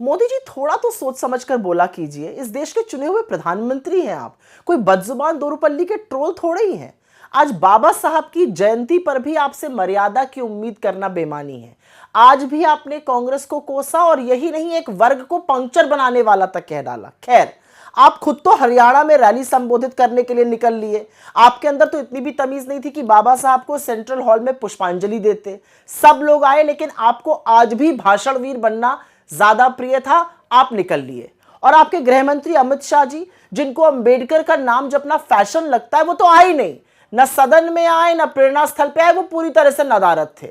मोदी जी थोड़ा तो सोच समझकर बोला कीजिए, इस देश के चुने हुए प्रधानमंत्री हैं आप, कोई बदजुबान दोरूपल्ली के ट्रोल थोड़े ही हैं। आज बाबा साहब की जयंती पर भी आपसे मर्यादा की उम्मीद करना बेमानी है। आज भी आपने कांग्रेस को कोसा और यही नहीं, एक वर्ग को पंक्चर बनाने वाला तक कह डाला। खैर, आप खुद तो हरियाणा में रैली संबोधित करने के लिए निकल लिए। आपके अंदर तो इतनी भी तमीज नहीं थी कि बाबा साहब को सेंट्रल हॉल में पुष्पांजलि देते। सब लोग आए, लेकिन आपको आज भी भाषणवीर बनना ज्यादा प्रिय था, आप निकल लिए। और आपके गृह मंत्री अमित शाह जी, जिनको अंबेडकर का नाम जपना फैशन लगता है, वो तो आए नहीं, न सदन में आए न प्रेरणा स्थल पे आए, वो पूरी तरह से नदारद थे।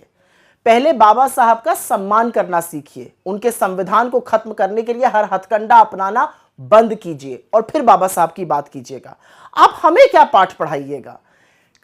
पहले बाबा साहब का सम्मान करना सीखिए, उनके संविधान को खत्म करने के लिए हर हथकंडा अपनाना बंद कीजिए और फिर बाबा साहब की बात कीजिएगा। आप हमें क्या पाठ पढ़ाइएगा।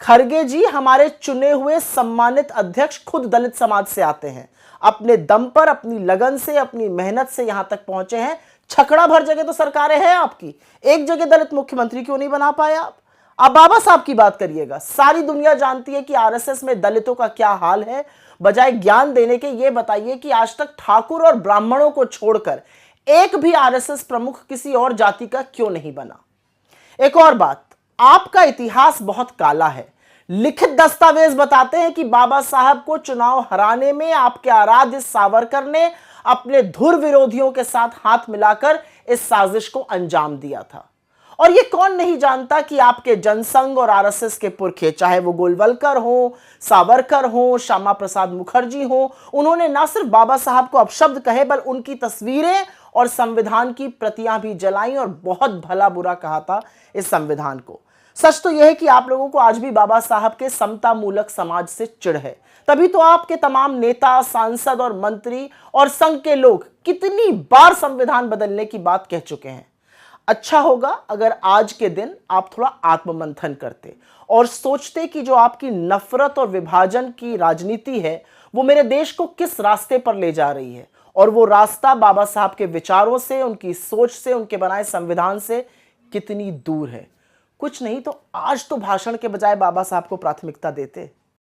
खरगे जी हमारे चुने हुए सम्मानित अध्यक्ष खुद दलित समाज से आते हैं, अपने दम पर, अपनी लगन से, अपनी मेहनत से यहां तक पहुंचे हैं। छकड़ा भर जगह तो सरकारें हैं आपकी, एक जगह दलित मुख्यमंत्री क्यों नहीं बना पाए आप। अब बाबा साहब की बात करिएगा। सारी दुनिया जानती है कि आरएसएस में दलितों का क्या हाल है। बजाय ज्ञान देने के ये बताइए कि आज तक ठाकुर और ब्राह्मणों को छोड़कर एक भी आरएसएस प्रमुख किसी और जाति का क्यों नहीं बना। एक और बात, आपका इतिहास बहुत काला है। लिखित दस्तावेज बताते हैं कि बाबा साहब को चुनाव हराने में आपके आराध्य सावरकर ने अपने धुर विरोधियों के साथ हाथ मिलाकर इस साजिश को अंजाम दिया था। और ये कौन नहीं जानता कि आपके जनसंघ और आरएसएस के पुरखे, चाहे वो गोलवलकर हो, सावरकर हो, श्यामा प्रसाद मुखर्जी हो, उन्होंने ना सिर्फ बाबा साहब को अपशब्द कहे, बल्कि उनकी तस्वीरें और संविधान की प्रतियां भी जलाई और बहुत भला बुरा कहा था इस संविधान को। सच तो यह है कि आप लोगों को आज भी बाबा साहब के समता मूलक समाज से चिढ़ है। तभी तो आपके तमाम नेता, सांसद और मंत्री और संघ के लोग कितनी बार संविधान बदलने की बात कह चुके हैं। अच्छा होगा अगर आज के दिन आप थोड़ा आत्ममंथन करते और सोचते कि जो आपकी नफरत और विभाजन की राजनीति है, वो मेरे देश को किस रास्ते पर ले जा रही है, और वो रास्ता बाबा साहब के विचारों से, उनकी सोच से, उनके बनाए संविधान से कितनी दूर है। कुछ नहीं तो आज तो भाषण के बजाय बाबा साहब को प्राथमिकता देते।